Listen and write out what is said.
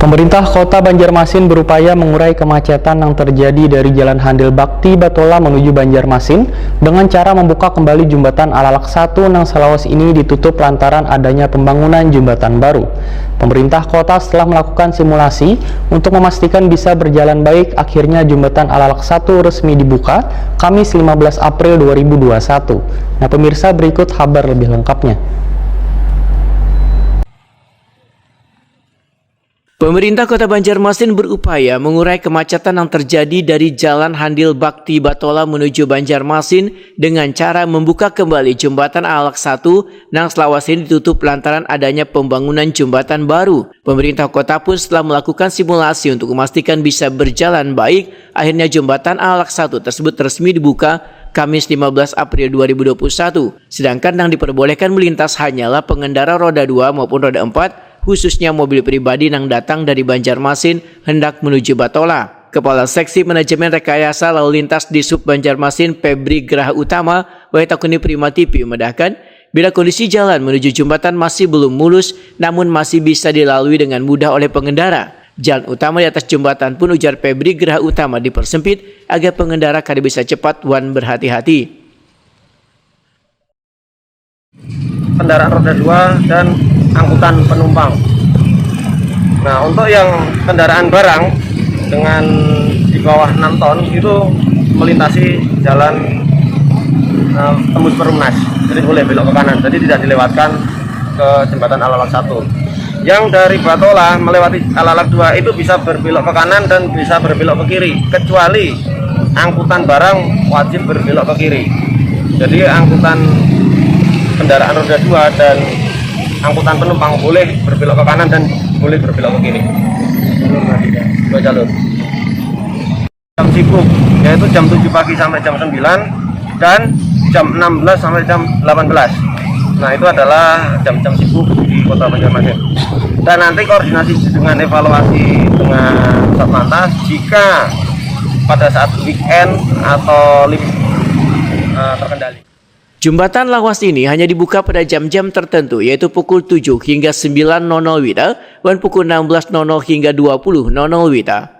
Pemerintah Kota Banjarmasin berupaya mengurai kemacetan yang terjadi dari Jalan Handil Bakti Batola menuju Banjarmasin dengan cara membuka kembali jembatan Alalak 1 nang Selawas ini ditutup lantaran adanya pembangunan jembatan baru. Pemerintah kota setelah melakukan simulasi untuk memastikan bisa berjalan baik, akhirnya jembatan Alalak 1 resmi dibuka Kamis 15 April 2021. Nah, pemirsa, berikut kabar lebih lengkapnya. Pemerintah Kota Banjarmasin berupaya mengurai kemacetan yang terjadi dari Jalan Handil Bakti Batola menuju Banjarmasin dengan cara membuka kembali jembatan Alalak 1 nang Selawas ini ditutup lantaran adanya pembangunan jembatan baru. Pemerintah kota pun setelah melakukan simulasi untuk memastikan bisa berjalan baik, akhirnya jembatan Alalak 1 tersebut resmi dibuka Kamis 15 April 2021. Sedangkan yang diperbolehkan melintas hanyalah pengendara roda 2 maupun roda 4, khususnya mobil pribadi yang datang dari Banjarmasin hendak menuju Batola. Kepala Seksi Manajemen Rekayasa Lalu Lintas di Sub Banjarmasin, Febri Graha Utama, Waitakuni Prima TV medahkan, bila kondisi jalan menuju jembatan masih belum mulus, namun masih bisa dilalui dengan mudah oleh pengendara. Jalan utama di atas jembatan pun, ujar Febri Graha Utama, dipersempit agar pengendara kada bisa cepat wan berhati-hati. Kendaraan roda 2 dan angkutan penumpang. Nah, untuk yang kendaraan barang dengan di bawah 6 ton itu melintasi jalan tembus Perumnas, jadi boleh belok ke kanan, jadi tidak dilewatkan ke jembatan Alalak 1. Yang dari Batola melewati Alalak 2 itu bisa berbelok ke kanan dan bisa berbelok ke kiri, kecuali angkutan barang wajib berbelok ke kiri. Jadi angkutan kendaraan roda 2 dan angkutan penumpang boleh berbelok ke kanan dan boleh berbelok ke kiri. Dua jalur. Jam sibuk yaitu jam 7 pagi sampai jam 9 dan jam 16 sampai jam 18. Nah, itu adalah jam-jam sibuk di Kota Banjarmasin. Dan nanti koordinasi dengan evaluasi dengan Satlantas jika pada saat weekend atau libur terkendali. Jembatan lawas ini hanya dibuka pada jam-jam tertentu, yaitu pukul 7 hingga 9.00 WITA dan pukul 16.00 hingga 20.00 WITA.